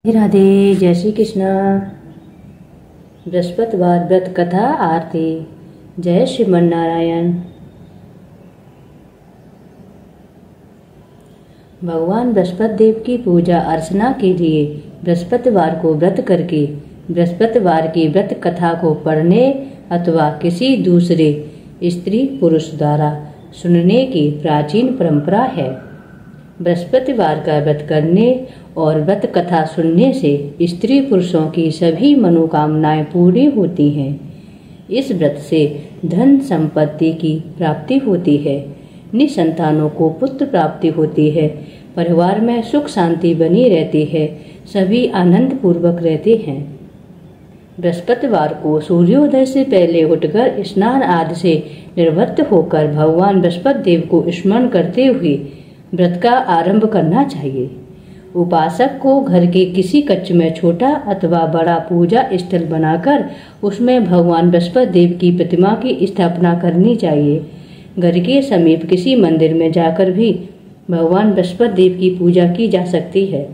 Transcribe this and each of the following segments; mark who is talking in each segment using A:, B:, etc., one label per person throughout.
A: राधे, जय श्री कृष्ण। बृहस्पतिवार व्रत कथा आरती। जय श्रीमन नारायण। भगवान बृहस्पति देव की पूजा अर्चना के लिए बृहस्पतिवार को व्रत करके बृहस्पतिवार की व्रत कथा को पढ़ने अथवा किसी दूसरे स्त्री पुरुष द्वारा सुनने की प्राचीन परंपरा है। बृहस्पतिवार का व्रत करने और व्रत कथा सुनने से स्त्री पुरुषों की सभी मनोकामनाएं पूरी होती हैं। इस व्रत से धन संपत्ति की प्राप्ति होती है, निसंतानों को पुत्र प्राप्ति होती है, परिवार में सुख शांति बनी रहती है, सभी आनंद पूर्वक रहते हैं। बृहस्पतिवार को सूर्योदय से पहले उठकर स्नान आदि से निवृत्त होकर भगवान बृहस्पति देव को स्मरण करते हुए व्रत का आरंभ करना चाहिए। उपासक को घर के किसी कक्ष में छोटा अथवा बड़ा पूजा स्थल बनाकर उसमें भगवान बृहस्पति देव की प्रतिमा की स्थापना करनी चाहिए। घर के समीप किसी मंदिर में जाकर भी भगवान बृहस्पति देव की पूजा की जा सकती है।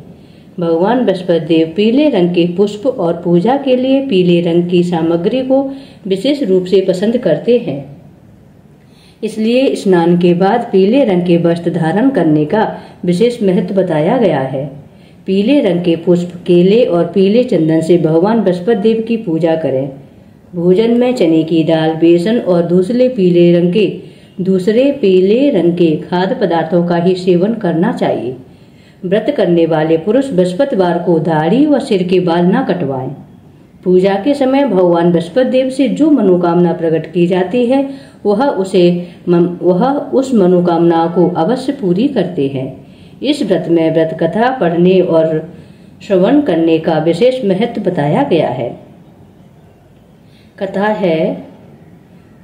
A: भगवान बृहस्पति देव पीले रंग के पुष्प और पूजा के लिए पीले रंग की सामग्री को विशेष रूप से पसंद करते हैं। इसलिए स्नान के बाद पीले रंग के वस्त्र धारण करने का विशेष महत्व बताया गया है। पीले रंग के पुष्प, केले और पीले चंदन से भगवान बृहस्पति देव की पूजा करें। भोजन में चने की दाल, बेसन और दूसरे पीले रंग के खाद्य पदार्थों का ही सेवन करना चाहिए। व्रत करने वाले पुरुष बृहस्पतिवार को दाढ़ी व सिर के बाल न कटवाएं। पूजा के समय भगवान बृहस्पति देव से जो मनोकामना प्रकट की जाती है वह उस मनोकामना को अवश्य पूरी करते हैं। इस व्रत में व्रत कथा पढ़ने और श्रवण करने का विशेष महत्व बताया गया है। कथा है,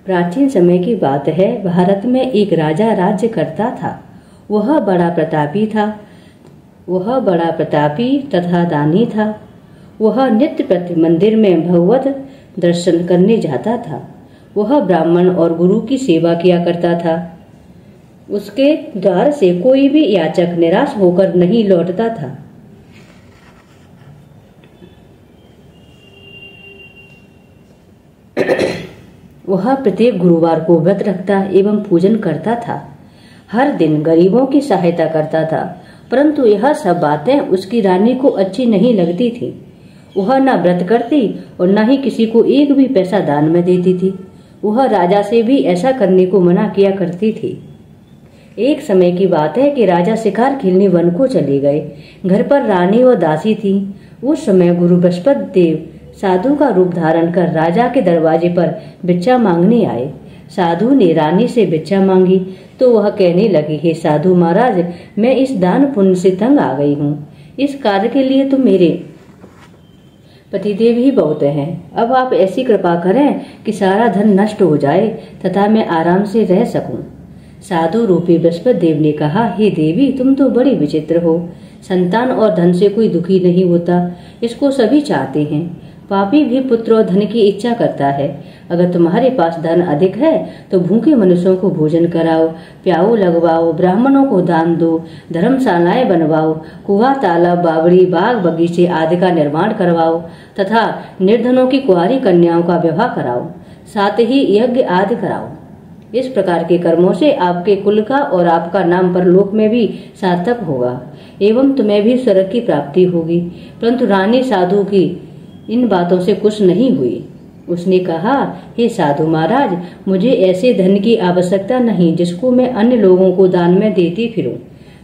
A: प्राचीन समय की बात है। भारत में एक राजा राज्य करता था। वह बड़ा प्रतापी तथा दानी था। वह नित्य प्रति मंदिर में भगवत दर्शन करने जाता था। वह ब्राह्मण और गुरु की सेवा किया करता था। उसके द्वार से कोई भी याचक निराश होकर नहीं लौटता था। वह प्रत्येक गुरुवार को व्रत रखता एवं पूजन करता था। हर दिन गरीबों की सहायता करता था, परंतु यह सब बातें उसकी रानी को अच्छी नहीं लगती थी। वह न व्रत करती और न ही किसी को एक भी पैसा दान में देती थी। वह राजा से भी ऐसा करने को मना किया करती थी। एक समय की बात है कि राजा शिकार खेलने वन को चले गए। घर पर रानी और दासी थी। उस समय गुरु बृहस्पति देव साधु का रूप धारण कर राजा के दरवाजे पर भिक्षा मांगने आए। साधु ने रानी से भिक्षा मांगी तो वह कहने लगी, हे साधु महाराज, मैं इस दान पुण्य से तंग आ गई हूँ। इस कार्य के लिए तो मेरे पतिदेव ही बहुत हैं। अब आप ऐसी कृपा करें कि सारा धन नष्ट हो जाए तथा मैं आराम से रह सकूं। साधु रूपी बृहस्पति देव ने कहा, हे देवी, तुम तो बड़ी विचित्र हो। संतान और धन से कोई दुखी नहीं होता, इसको सभी चाहते हैं। पापी भी पुत्र और धन की इच्छा करता है। अगर तुम्हारे पास धन अधिक है तो भूखे मनुष्यों को भोजन कराओ, प्याऊ लगवाओ, ब्राह्मणों को दान दो, धर्मशालाएं बनवाओ, कुआं, तालाब, बावड़ी, बाग बगीचे आदि का निर्माण करवाओ तथा निर्धनों की कुंवारी कन्याओं का विवाह कराओ, साथ ही यज्ञ आदि कराओ। इस प्रकार के कर्मों से आपके कुल का और आपका नाम परलोक में भी सार्थक होगा एवं तुम्हें भी स्वर्ग की प्राप्ति होगी। परंतु रानी साधु की इन बातों से खुश नहीं हुई। उसने कहा, हे साधु महाराज, मुझे ऐसे धन की आवश्यकता नहीं जिसको मैं अन्य लोगों को दान में देती फिरूं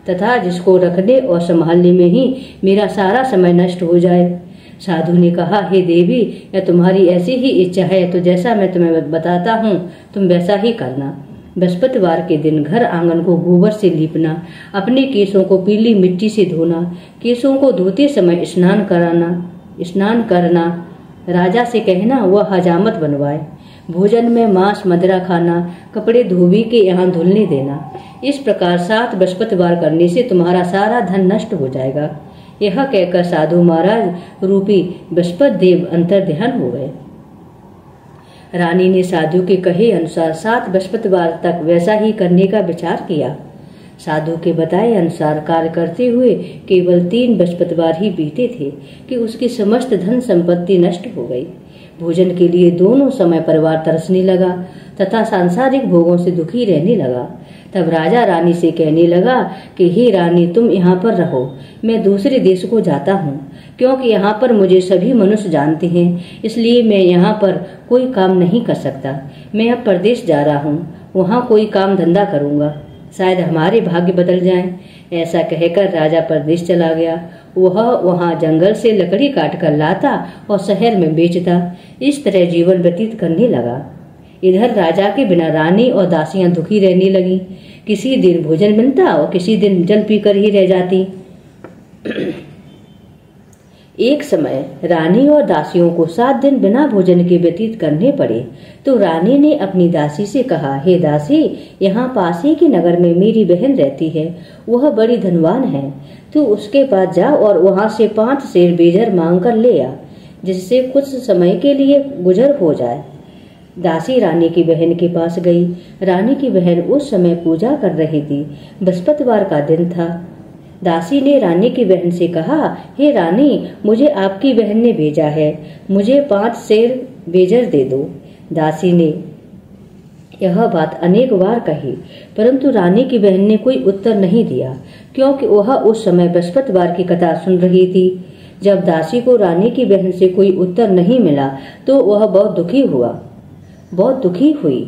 A: तथा जिसको रखने और संभालने में ही मेरा सारा समय नष्ट हो जाए। साधु ने कहा, हे देवी, या तुम्हारी ऐसी ही इच्छा है तो जैसा मैं तुम्हें बताता हूँ तुम वैसा ही करना। बृहस्पतिवार के दिन घर आंगन को गोबर से लीपना, अपने केसों को पीली मिट्टी से धोना, केसों को धोते समय स्नान करना, राजा से कहना वह हजामत बनवाए, भोजन में मांस मदिरा खाना, कपड़े धोबी के यहाँ धुलने देना। इस प्रकार 7 बृहस्पतिवार करने से तुम्हारा सारा धन नष्ट हो जाएगा। यह कहकर साधु महाराज रूपी बृहस्पति देव अंतर्ध्यान हो गए। रानी ने साधु के कहे अनुसार 7 बृहस्पतिवार तक वैसा ही करने का विचार किया। साधु के बताए अनुसार कार्य करते हुए केवल 3 बृहस्पतिवार ही बीते थे कि उसकी समस्त धन संपत्ति नष्ट हो गई। भोजन के लिए दोनों समय परिवार तरसने लगा तथा सांसारिक भोगों से दुखी रहने लगा। तब राजा रानी से कहने लगा कि हे रानी, तुम यहाँ पर रहो, मैं दूसरे देश को जाता हूँ, क्योंकि यहाँ पर मुझे सभी मनुष्य जानते हैं, इसलिए मैं यहाँ पर कोई काम नहीं कर सकता। मैं अब परदेश जा रहा हूँ, वहाँ कोई काम धंधा करूँगा, शायद हमारे भाग्य बदल जाएं। ऐसा कहकर राजा परदेश चला गया। वह वहाँ जंगल से लकड़ी काट कर लाता और शहर में बेचता। इस तरह जीवन व्यतीत करने लगा। इधर राजा के बिना रानी और दासियां दुखी रहने लगी। किसी दिन भोजन बनता और किसी दिन जल पीकर ही रह जाती। एक समय रानी और दासियों को 7 दिन बिना भोजन के व्यतीत करने पड़े। तो रानी ने अपनी दासी से कहा, हे दासी, यहाँ पास ही के नगर में मेरी बहन रहती है, वह बड़ी धनवान है। तू उसके पास जा और वहाँ से 5 सेर बेजर मांग कर ले आ, जिससे कुछ समय के लिए गुजर हो जाए। दासी रानी की बहन के पास गई। रानी की बहन उस समय पूजा कर रही थी। बृहस्पतिवार का दिन था। दासी ने रानी की बहन से कहा, हे रानी, मुझे आपकी बहन ने भेजा है, मुझे 5 सेर बेजर दे दो। दासी ने यह बात अनेक बार कही, परंतु रानी की बहन ने कोई उत्तर नहीं दिया, क्योंकि वह उस समय बृहस्पतिवार की कथा सुन रही थी। जब दासी को रानी की बहन से कोई उत्तर नहीं मिला तो वह बहुत दुखी हुई।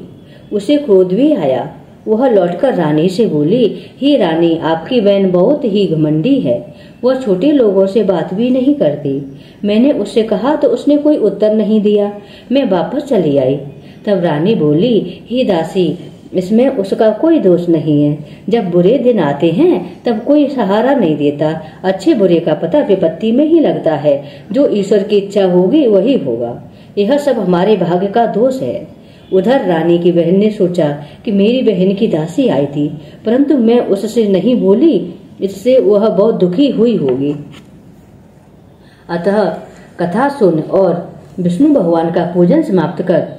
A: उसे क्रोध भी आया। वह लौटकर रानी से बोली, हे रानी, आपकी बहन बहुत ही घमंडी है, वह छोटे लोगों से बात भी नहीं करती। मैंने उससे कहा तो उसने कोई उत्तर नहीं दिया, मैं वापस चली आई। तब रानी बोली, हे दासी, इसमें उसका कोई दोष नहीं है। जब बुरे दिन आते हैं तब कोई सहारा नहीं देता। अच्छे बुरे का पता विपत्ति में ही लगता है। जो ईश्वर की इच्छा होगी वही होगा। यह सब हमारे भाग्य का दोष है। उधर रानी की बहन ने सोचा कि मेरी बहन की दासी आई थी, परंतु मैं उससे नहीं बोली, इससे वह बहुत दुखी हुई होगी। अतः कथा सुन और विष्णु भगवान का पूजन समाप्त कर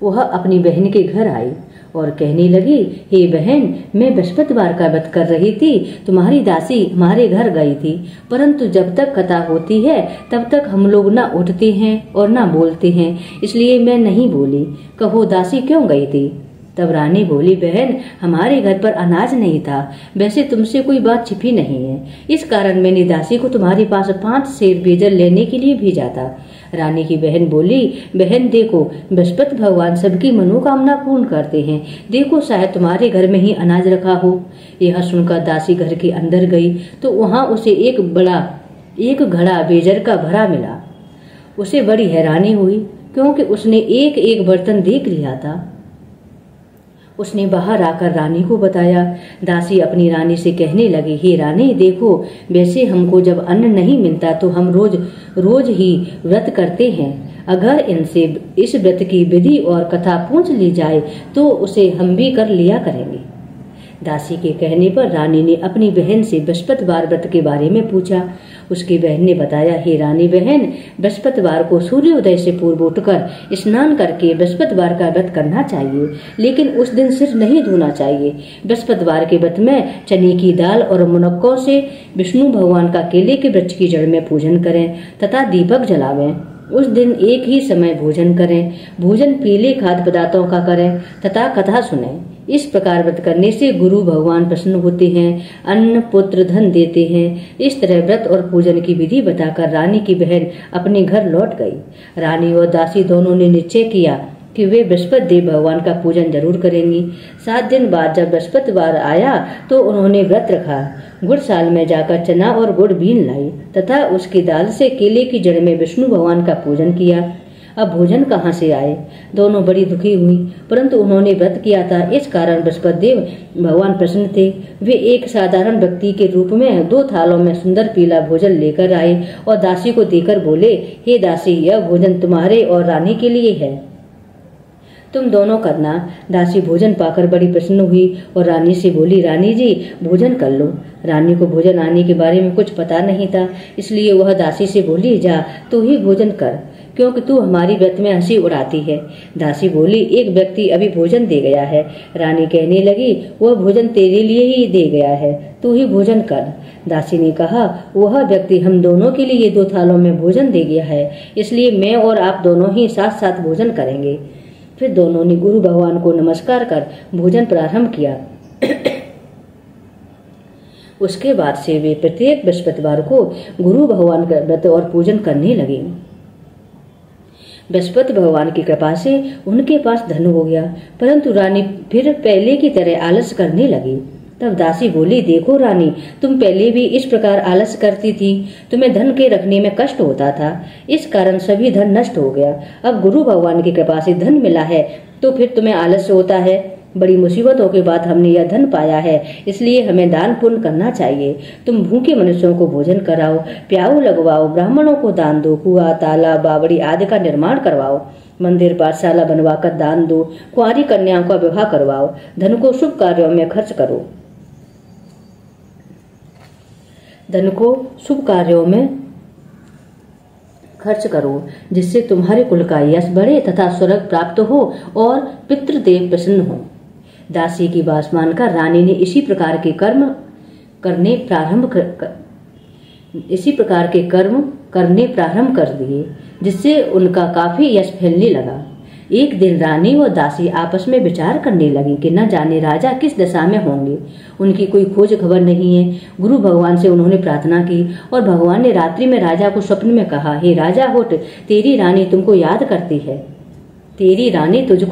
A: वह अपनी बहन के घर आई और कहने लगी, हे बहन, मैं बृहस्पतिवार का व्रत कर रही थी, तुम्हारी दासी हमारे घर गई थी, परंतु जब तक कथा होती है तब तक हम लोग न उठते हैं और न बोलते हैं, इसलिए मैं नहीं बोली। कहो दासी क्यों गई थी? तब रानी बोली, बहन, हमारे घर पर अनाज नहीं था, वैसे तुमसे कोई बात छिपी नहीं है, इस कारण मैंने दासी को तुम्हारे पास 5 सेर बेजर लेने के लिए भेजा था। रानी की बहन बोली, बहन देखो, बृहस्पति भगवान सबकी मनोकामना पूर्ण करते हैं, देखो शायद तुम्हारे घर में ही अनाज रखा हो। यह सुनकर दासी घर के अंदर गई तो वहां उसे एक घड़ा बेजर का भरा मिला। उसे बड़ी हैरानी हुई, क्योंकि उसने एक एक बर्तन देख लिया था। उसने बाहर आकर रानी को बताया। दासी अपनी रानी से कहने लगी, हे रानी देखो, वैसे हमको जब अन्न नहीं मिलता तो हम रोज ही व्रत करते हैं। अगर इनसे इस व्रत की विधि और कथा पूछ ली जाए तो उसे हम भी कर लिया करेंगे। दासी के कहने पर रानी ने अपनी बहन से बृहस्पतिवार व्रत के बारे में पूछा। उसकी बहन ने बताया, हे रानी बहन, बृहस्पतिवार को सूर्योदय से पूर्व उठकर स्नान करके बृहस्पतिवार का व्रत करना चाहिए, लेकिन उस दिन सिर नहीं धोना चाहिए। बृहस्पतिवार के व्रत में चने की दाल और मुनक्कों से विष्णु भगवान का केले के वृक्ष की जड़ में पूजन करें तथा दीपक जलावें। उस दिन एक ही समय भोजन करें। भोजन पीले खाद्य पदार्थों का करें तथा कथा सुनें। इस प्रकार व्रत करने से गुरु भगवान प्रसन्न होते हैं, अन्न पुत्र धन देते हैं। इस तरह व्रत और पूजन की विधि बताकर रानी की बहन अपने घर लौट गई। रानी और दासी दोनों ने निश्चय किया कि वे बृहस्पति देव भगवान का पूजन जरूर करेंगी। 7 दिन बाद जब बृहस्पतिवार आया तो उन्होंने व्रत रखा। गुड़साल में जाकर चना और गुड़ बीन लाई तथा उसकी दाल से केले की जड़ में विष्णु भगवान का पूजन किया। अब भोजन कहाँ से आए? दोनों बड़ी दुखी हुई, परंतु उन्होंने व्रत किया था, इस कारण बृहस्पति देव भगवान प्रसन्न थे। वे एक साधारण व्यक्ति के रूप में 2 थालों में सुंदर पीला भोजन लेकर आए और दासी को देकर बोले, हे दासी, यह भोजन तुम्हारे और रानी के लिए है, तुम दोनों करना। दासी भोजन पाकर बड़ी प्रसन्न हुई और रानी से बोली, रानी जी भोजन कर लो। रानी को भोजन आने के बारे में कुछ पता नहीं था, इसलिए वह दासी से बोली, जा तू ही भोजन कर, क्योंकि तू हमारी व्रत में हंसी उड़ाती है। दासी बोली, एक व्यक्ति अभी भोजन दे गया है। रानी कहने लगी, वह भोजन तेरे लिए ही दे गया है, तू ही भोजन कर। दासी ने कहा, वह व्यक्ति हम दोनों के लिए 2 थालों में भोजन दे गया है, इसलिए मैं और आप दोनों ही साथ साथ भोजन करेंगे। फिर दोनों ने गुरु भगवान को नमस्कार कर भोजन प्रारंभ किया। उसके बाद से वे प्रत्येक बृहस्पतिवार को गुरु भगवान का व्रत और पूजन करने लगे। बृहस्पति भगवान की कृपा से उनके पास धन हो गया, परंतु रानी फिर पहले की तरह आलस करने लगी। तब दासी बोली, देखो रानी, तुम पहले भी इस प्रकार आलस करती थी, तुम्हें धन के रखने में कष्ट होता था, इस कारण सभी धन नष्ट हो गया। अब गुरु भगवान की कृपा से धन मिला है तो फिर तुम्हें आलस्य होता है। बड़ी मुसीबतों के बाद हमने यह धन पाया है, इसलिए हमें दान पुण्य करना चाहिए। तुम भूखे मनुष्यों को भोजन कराओ, प्याऊ लगवाओ, ब्राह्मणों को दान दो, कुआं, तालाब, बावड़ी आदि का निर्माण करवाओ, मंदिर पाठशाला बनवाकर दान दो, कुंवारी कन्याओं का विवाह करवाओ, धन को शुभ कार्यों में खर्च करो, धन को शुभ कार्यों में खर्च करो, जिससे तुम्हारे कुल का यश बढ़े तथा स्वर्ग प्राप्त हो और पितृदेव प्रसन्न हो। दासी की बात मानकर रानी ने इसी प्रकार के कर्म करने प्रारंभ कर दिए, जिससे उनका काफी यश फैलने लगा। एक दिन रानी और दासी आपस में विचार करने लगी कि न जाने राजा किस दशा में होंगे, उनकी कोई खोज खबर नहीं है। गुरु भगवान से उन्होंने प्रार्थना की और भगवान ने रात्रि में राजा को स्वप्न में कहा, हे राजा होठ, तेरी रानी तुझको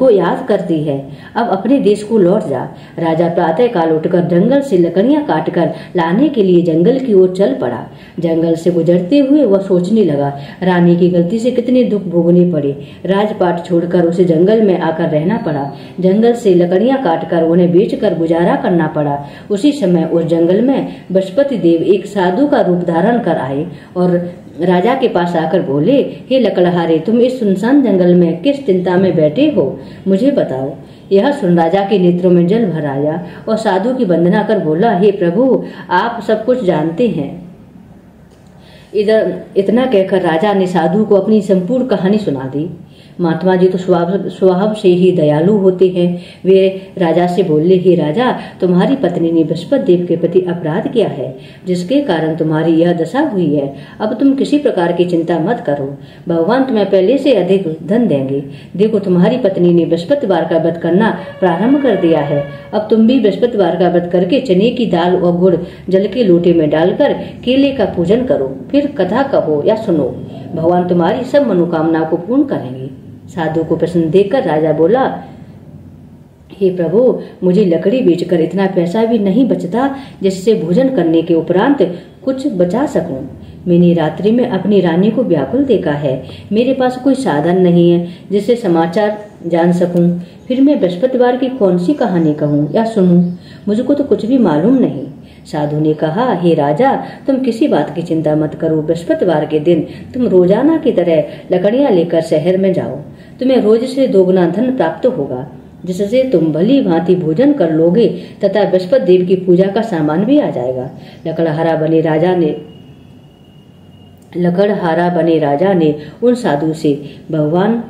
A: याद करती है, अब अपने देश को लौट जा। राजा प्रातः काल उठकर जंगल से लकड़ियां काटकर लाने के लिए जंगल की ओर चल पड़ा। जंगल से गुजरते हुए वह सोचने लगा, रानी की गलती से कितने दुख भोगने पड़े। राजपाट छोड़कर उसे जंगल में आकर रहना पड़ा। जंगल से लकड़ियां काटकर उन्हें बेचकर गुजारा करना पड़ा। उसी समय उस जंगल में बृहस्पति देव एक साधु का रूप धारण कर आए और राजा के पास आकर बोले, हे लकड़हारे, तुम इस सुनसान जंगल में किस चिंता में बैठे हो, मुझे बताओ। यह सुन राजा के नेत्रों में जल भर आया और साधु की वंदना कर बोला, हे प्रभु, आप सब कुछ जानते हैं। इतना कहकर राजा ने साधु को अपनी संपूर्ण कहानी सुना दी। महात्मा जी तो स्वभाव से ही दयालु होते हैं। वे राजा से बोले, हे राजा, तुम्हारी पत्नी ने बृहस्पति देव के प्रति अपराध किया है, जिसके कारण तुम्हारी यह दशा हुई है। अब तुम किसी प्रकार की चिंता मत करो, भगवान तुम्हें पहले से अधिक धन देंगे। देखो, तुम्हारी पत्नी ने बृहस्पतिवार का व्रत करना प्रारंभ कर दिया है। अब तुम भी बृहस्पतिवार का व्रत करके चने की दाल और गुड़ जल के लोटे में डालकर केले का पूजन करो, फिर कथा कहो या सुनो, भगवान तुम्हारी सब मनोकामना को पूर्ण करेंगे। साधु को प्रसन्न देखकर राजा बोला, हे प्रभु, मुझे लकड़ी बेचकर इतना पैसा भी नहीं बचता जिससे भोजन करने के उपरांत कुछ बचा सकूं। मैंने रात्रि में अपनी रानी को व्याकुल देखा है। मेरे पास कोई साधन नहीं है जिससे समाचार जान सकूं। फिर मैं बृहस्पतिवार की कौन सी कहानी कहूं या सुनूं, मुझको तो कुछ भी मालूम नहीं। साधु ने कहा, हे राजा, तुम किसी बात की चिंता मत करो। बृहस्पतिवार के दिन तुम रोजाना की तरह लकड़ियां लेकर शहर में जाओ। तुम्हें रोज से 2 गुना धन प्राप्त होगा, जिससे तुम भली भांति भोजन कर लोगे तथा बृहस्पति देव की पूजा का सामान भी आ जाएगा। लकड़हारा बने राजा ने उन साधु से भगवान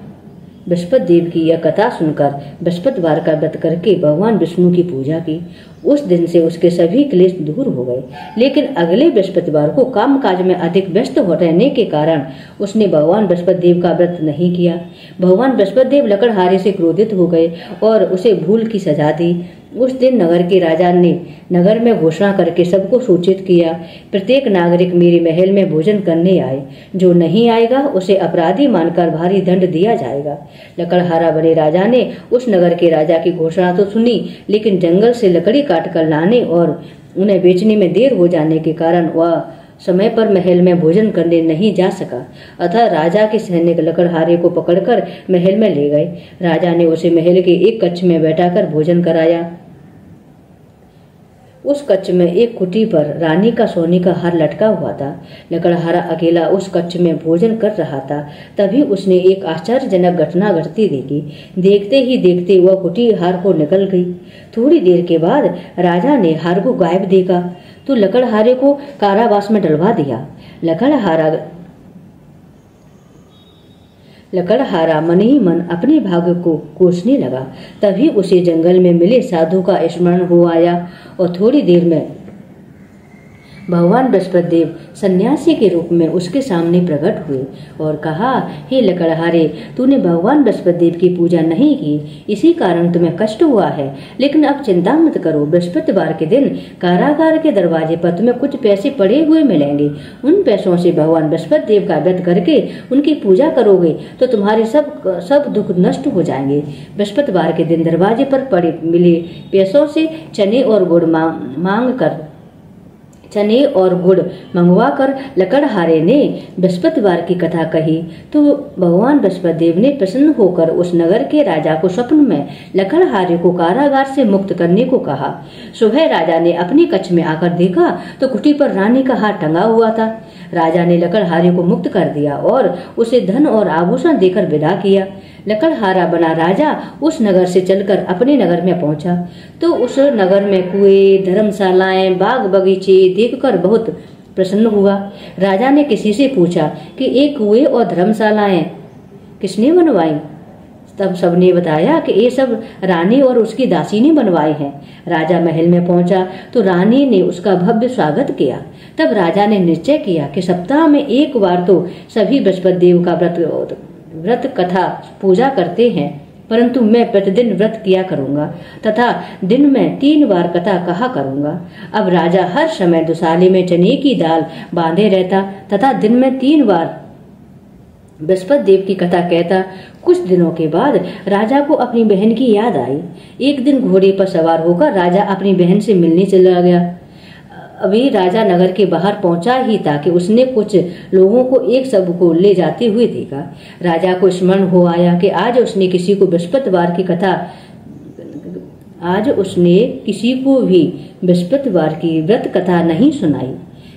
A: बृहस्पति देव की यह कथा सुनकर बृहस्पतिवार का व्रत करके भगवान विष्णु की पूजा की। उस दिन से उसके सभी क्लेश दूर हो गए। लेकिन अगले बृहस्पतिवार को कामकाज में अधिक व्यस्त हो रहने के कारण उसने भगवान बृहस्पति देव का व्रत नहीं किया। भगवान बृहस्पति देव लकड़हारे से क्रोधित हो गए और उसे भूल की सजा दी। उस दिन नगर के राजा ने नगर में घोषणा करके सबको सूचित किया, प्रत्येक नागरिक मेरे महल में भोजन करने आए, जो नहीं आएगा उसे अपराधी मानकर भारी दंड दिया जाएगा। लकड़हारा बने राजा ने उस नगर के राजा की घोषणा तो सुनी, लेकिन जंगल से लकड़ी काटकर लाने और उन्हें बेचने में देर हो जाने के कारण वह समय पर महल में भोजन करने नहीं जा सका। अतः राजा के सैनिक लकड़हारे को पकड़कर महल में ले गए। राजा ने उसे महल के एक कक्ष में बैठाकर भोजन कराया। उस कक्ष में एक कुटी पर रानी का सोने का हार लटका हुआ था। लकड़हारा अकेला उस कक्ष में भोजन कर रहा था। तभी उसने एक आश्चर्यजनक घटना घटती देखी। देखते ही देखते वह कुटी हार को निकल गई। थोड़ी देर के बाद राजा ने हार को गायब देखा। तो लकड़हारे को कारावास में डलवा दिया। लकड़हारा मन ही मन अपने भाग्य को कोसने लगा। तभी उसे जंगल में मिले साधु का स्मरण हो आया और थोड़ी देर में भगवान बृहस्पति देव सन्यासी के रूप में उसके सामने प्रकट हुए और कहा, हे लकड़हारे, तूने भगवान बृहस्पति देव की पूजा नहीं की, इसी कारण तुम्हें कष्ट हुआ है। लेकिन अब चिंता मत करो, बृहस्पतिवार के दिन कारागार के दरवाजे पर तुम्हें कुछ पैसे पड़े हुए मिलेंगे। उन पैसों से भगवान बृहस्पति देव का व्रत करके उनकी पूजा करोगे तो तुम्हारे सब दुख नष्ट हो जाएंगे। बृहस्पतिवार के दिन दरवाजे पर पड़े मिले पैसों से चने और गुड़ मंगवा कर लकड़हारे ने बृहस्पतिवार की कथा कही तो भगवान बृहस्पति देव ने प्रसन्न होकर उस नगर के राजा को स्वप्न में लकड़हारे को कारागार से मुक्त करने को कहा। सुबह राजा ने अपने कक्ष में आकर देखा तो कुटी पर रानी का हाथ टंगा हुआ था। राजा ने लकड़हारे को मुक्त कर दिया और उसे धन और आभूषण देकर विदा किया। लकड़हारा बना राजा उस नगर से चलकर अपने नगर में पहुंचा तो उस नगर में कुएं, धर्मशालाएं, बाग बगीचे देखकर बहुत प्रसन्न हुआ। राजा ने किसी से पूछा कि ये कुएं और धर्मशालाएं किसने बनवाई? तब सबने बताया कि ये सब रानी और उसकी दासी ने बनवाए हैं। राजा महल में पहुंचा तो रानी ने उसका भव्य स्वागत किया। तब राजा ने निश्चय किया कि सप्ताह में एक बार तो सभी बृहस्पति देव का व्रत कथा पूजा करते हैं, परंतु मैं प्रतिदिन व्रत किया करूंगा तथा दिन में 3 बार कथा कहा करूंगा। अब राजा हर समय दुसाले में चने की दाल बांधे रहता तथा दिन में 3 बार बृहस्पति देव की कथा कहता। कुछ दिनों के बाद राजा को अपनी बहन की याद आई। एक दिन घोड़े पर सवार होकर राजा अपनी बहन से मिलने चला गया। अभी राजा नगर के बाहर पहुंचा ही था कि उसने कुछ लोगों को एक सब को ले जाते हुए देखा। राजा को स्मरण हो आया कि आज उसने किसी को भी बृहस्पतिवार की व्रत कथा नहीं सुनाई।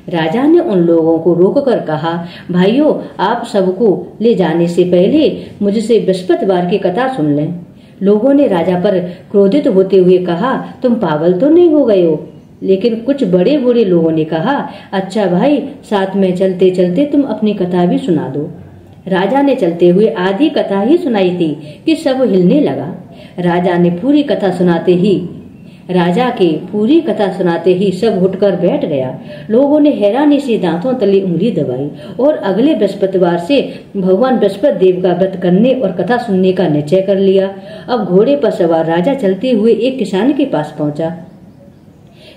A: राजा ने उन लोगों को रोककर कहा, भाइयों, आप सबको ले जाने से पहले मुझसे बृहस्पतिवार की कथा सुन लें। लोगों ने राजा पर क्रोधित होते हुए कहा, तुम पागल तो नहीं हो गए हो? लेकिन कुछ बड़े बूढ़े लोगों ने कहा, अच्छा भाई, साथ में चलते चलते तुम अपनी कथा भी सुना दो। राजा ने चलते हुए आधी कथा ही सुनाई थी कि सब हिलने लगा। राजा के पूरी कथा सुनाते ही सब उठकर बैठ गया। लोगों ने हैरानी से दांतों तले उंगली दबाई और अगले बृहस्पतिवार से भगवान बृहस्पति देव का व्रत करने और कथा सुनने का निश्चय कर लिया। अब घोड़े पर सवार राजा चलते हुए एक किसान के पास पहुंचा।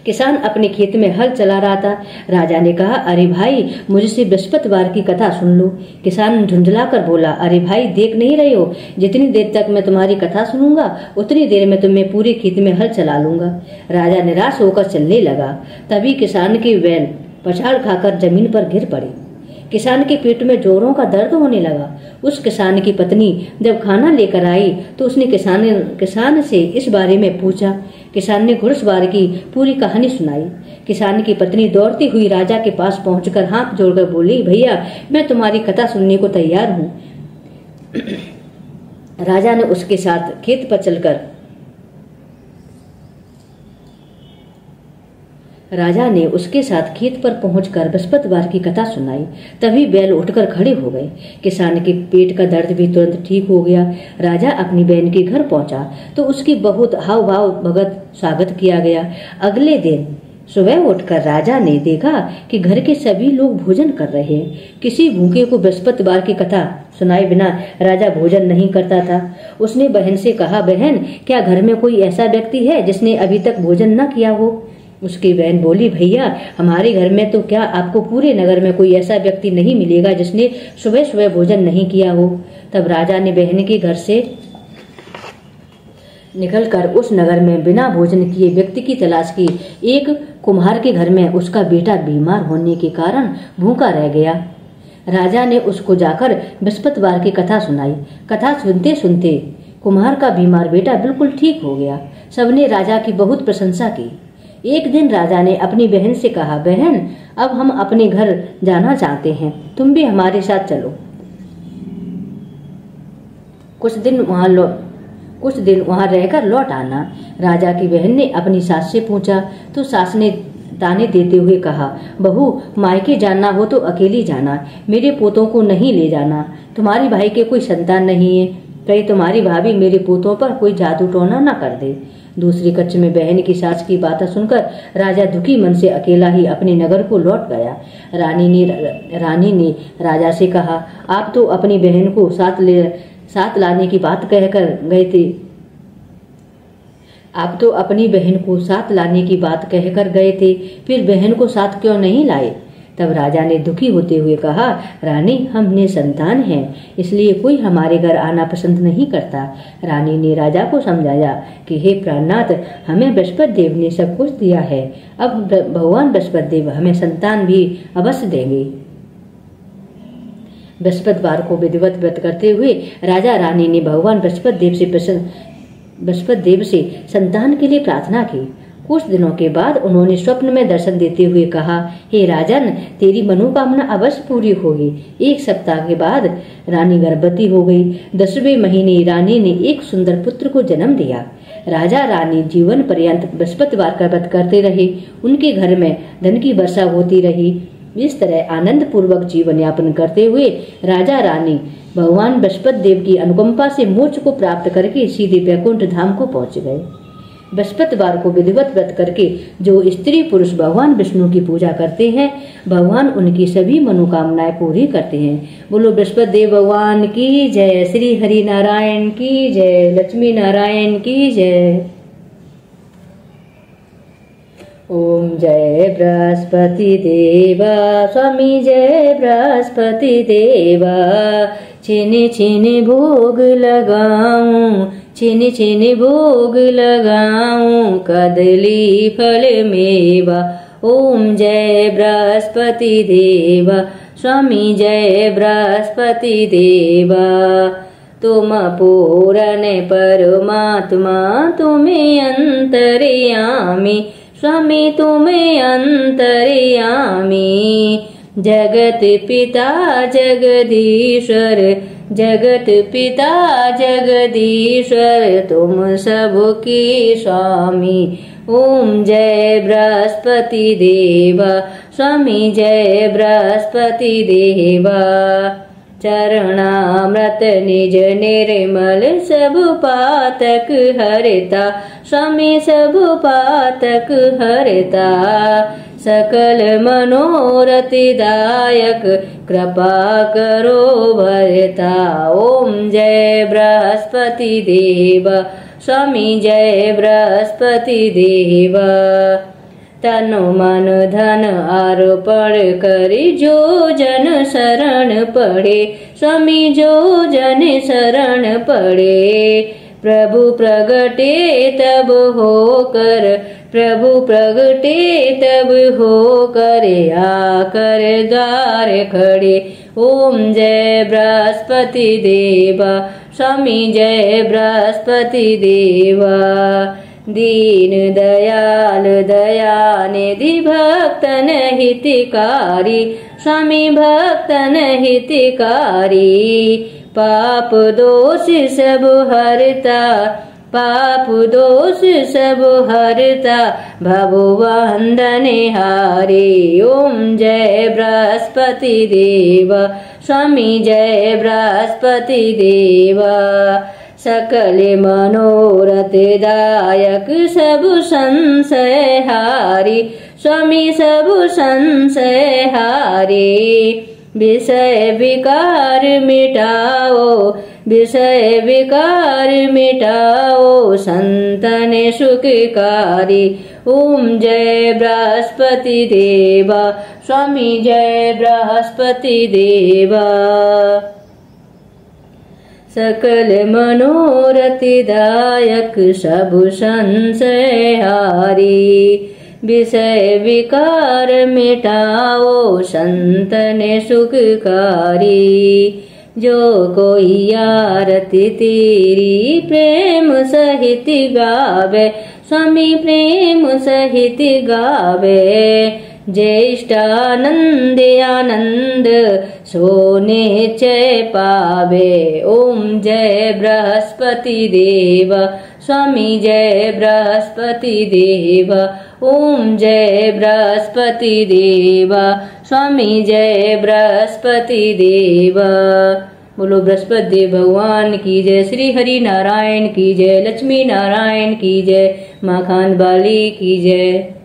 A: किसान अपने खेत में हल चला रहा था। राजा ने कहा, अरे भाई, मुझसे बृहस्पतिवार की कथा सुन लो। किसान झुंझला कर बोला, अरे भाई, देख नहीं रहे हो, जितनी देर तक मैं तुम्हारी कथा सुनूंगा उतनी देर में तुम्हें पूरे खेत में हल चला लूंगा। राजा निराश होकर चलने लगा। तभी किसान की बैल पछाड़ खाकर जमीन पर गिर पड़ी। किसान के पेट में जोरों का दर्द होने लगा। उस किसान की पत्नी जब खाना लेकर आई तो उसने किसान से इस बारे में पूछा। किसान ने घुड़सवार की पूरी कहानी सुनाई। किसान की पत्नी दौड़ती हुई राजा के पास पहुंचकर हाथ जोड़कर बोली, भैया, मैं तुम्हारी कथा सुनने को तैयार हूँ। राजा ने उसके साथ खेत पर चलकर खेत पर पहुंचकर बृहस्पतिवार की कथा सुनाई। तभी बैल उठकर खड़े हो गए। किसान के पेट का दर्द भी तुरंत ठीक हो गया। राजा अपनी बहन के घर पहुंचा तो उसकी बहुत हाव भाव भगत स्वागत किया गया। अगले दिन सुबह उठकर राजा ने देखा कि घर के सभी लोग भोजन कर रहे हैं। किसी भूखे को बृहस्पतिवार की कथा सुनाए बिना राजा भोजन नहीं करता था। उसने बहन से कहा, बहन, क्या घर में कोई ऐसा व्यक्ति है जिसने अभी तक भोजन न किया हो? उसकी बहन बोली, भैया, हमारे घर में तो क्या आपको पूरे नगर में कोई ऐसा व्यक्ति नहीं मिलेगा जिसने सुबह सुबह भोजन नहीं किया हो। तब राजा ने बहन के घर से निकलकर उस नगर में बिना भोजन किए व्यक्ति की तलाश की। एक कुम्हार के घर में उसका बेटा बीमार होने के कारण भूखा रह गया। राजा ने उसको जाकर बृहस्पतिवार की कथा सुनाई। कथा सुनते सुनते कुम्हार का बीमार बेटा बिल्कुल ठीक हो गया। सबने राजा की बहुत प्रशंसा की। एक दिन राजा ने अपनी बहन से कहा, बहन, अब हम अपने घर जाना चाहते हैं, तुम भी हमारे साथ चलो। कुछ दिन वहां रहकर लौट आना। राजा की बहन ने अपनी सास से पूछा तो सास ने ताने देते हुए कहा, बहू, मायके जाना हो तो अकेली जाना, मेरे पोतों को नहीं ले जाना। तुम्हारी भाई के कोई संतान नहीं है, कहीं तुम्हारी भाभी मेरे पोतों पर कोई जादू टोना न कर दे। दूसरे कक्ष में बहन की सास की बातें सुनकर राजा दुखी मन से अकेला ही अपने नगर को लौट गया। रानी ने राजा से कहा, आप तो अपनी बहन को साथ लाने की बात कहकर गए थे। आप तो अपनी बहन को साथ लाने की बात कहकर गए थे, फिर बहन को साथ क्यों नहीं लाए? तब राजा ने दुखी होते हुए कहा, रानी, हम संतान हैं, इसलिए कोई हमारे घर आना पसंद नहीं करता। रानी ने राजा को समझाया कि हे प्राणनाथ, हमें बृहस्पति देव ने सब कुछ दिया है, अब भगवान बृहस्पति देव हमें संतान भी अवश्य देंगे। बृहस्पतिवार को विधिवत व्रत करते हुए राजा रानी ने भगवान बृहस्पति देव से संतान के लिए प्रार्थना की। कुछ दिनों के बाद उन्होंने स्वप्न में दर्शन देते हुए कहा, हे राजन, तेरी मनोकामना अवश्य पूरी होगी। 1 सप्ताह के बाद रानी गर्भवती हो गई। 10वें महीने रानी ने एक सुंदर पुत्र को जन्म दिया। राजा रानी जीवन पर्यंत बृहस्पतिवार का व्रत करते रहे। उनके घर में धन की वर्षा होती रही। इस तरह आनंद पूर्वक जीवन यापन करते हुए राजा रानी भगवान बृहस्पति देव की अनुकंपा से मोक्ष को प्राप्त करके सीधे वैकुंठ धाम को पहुंच गए। बृहस्पतिवार को विधिवत व्रत करके जो स्त्री पुरुष भगवान विष्णु की पूजा करते हैं, भगवान उनकी सभी मनोकामनाएं पूरी करते हैं। बोलो बृहस्पति देव भगवान की जय। श्री हरि नारायण की जय। लक्ष्मी नारायण की जय। ओम जय बृहस्पति देवा स्वामी, जय बृहस्पति देवा। छिन छिन भोग लगाऊं, छिन छिन भोग लगाऊं, कदली फल मेवा। ओम जय बृहस्पति देवा स्वामी, जय बृहस्पति देवा। तुम पूर्ण परमात्मा, तुम्हें अंतर्यामी, स्वामी तुम्हें अंतर्यामी। जगत पिता जगदीश्वर, जगत पिता जगदीश्वर, तुम सबकी स्वामी। ओम जय बृहस्पति देवा स्वामी, जय बृहस्पति देवा। चरणामृत निज निर्मल, सब पातक हरता, स्वामी सब पातक हरता। सकल मनोरथ दायक, कृपा करो भरता। ओम जय बृहस्पति देवा स्वामी, जय बृहस्पति देवा। तनु मन धन अर्पण करी, जो जन शरण पड़े, स्वामी जो जन शरण पड़े। प्रभु प्रगटे तब होकर, प्रभु प्रगटे तब होकर, आकर द्वार खड़े। ओम जय बृहस्पति देवा स्वामी, जय बृहस्पति देवा। दीन दयाल दयानिधि, भक्तन हितकारी, स्वामी भक्तन हितकारी। पाप दोष सब हरता, पाप दोष सब हरता, भवबंधन हारे। ओम जय बृहस्पति देवा स्वामी, जय बृहस्पति देवा। सकल मनोरथ दायक, सब संशय हारी, स्वामी सब संशय हारी। विषय विकार मिटाओ, विषय विकार मिटाओ, संतन सुखकारी। ओम जय बृहस्पति देवा स्वामी, जय बृहस्पति देवा। सकल मनोरथ दायक, सब संशय हारी। विषय विकार मिटाओ, संतन सुखकारी। जो कोई आरती तेरी प्रेम सहित गावे, स्वामी प्रेम सहित गावे। ज्येष्ठानंद आनंद, सोने चय पावे। ओम जय बृहस्पति देवा स्वामी जय बृहस्पति देवा। ओम जय बृहस्पति देवा। स्वामी जय बृहस्पति देवा। बोलो बृहस्पति देव भगवान की जय। श्री हरि नारायण की जय। लक्ष्मी नारायण की जय। माँ खान बाली की जय।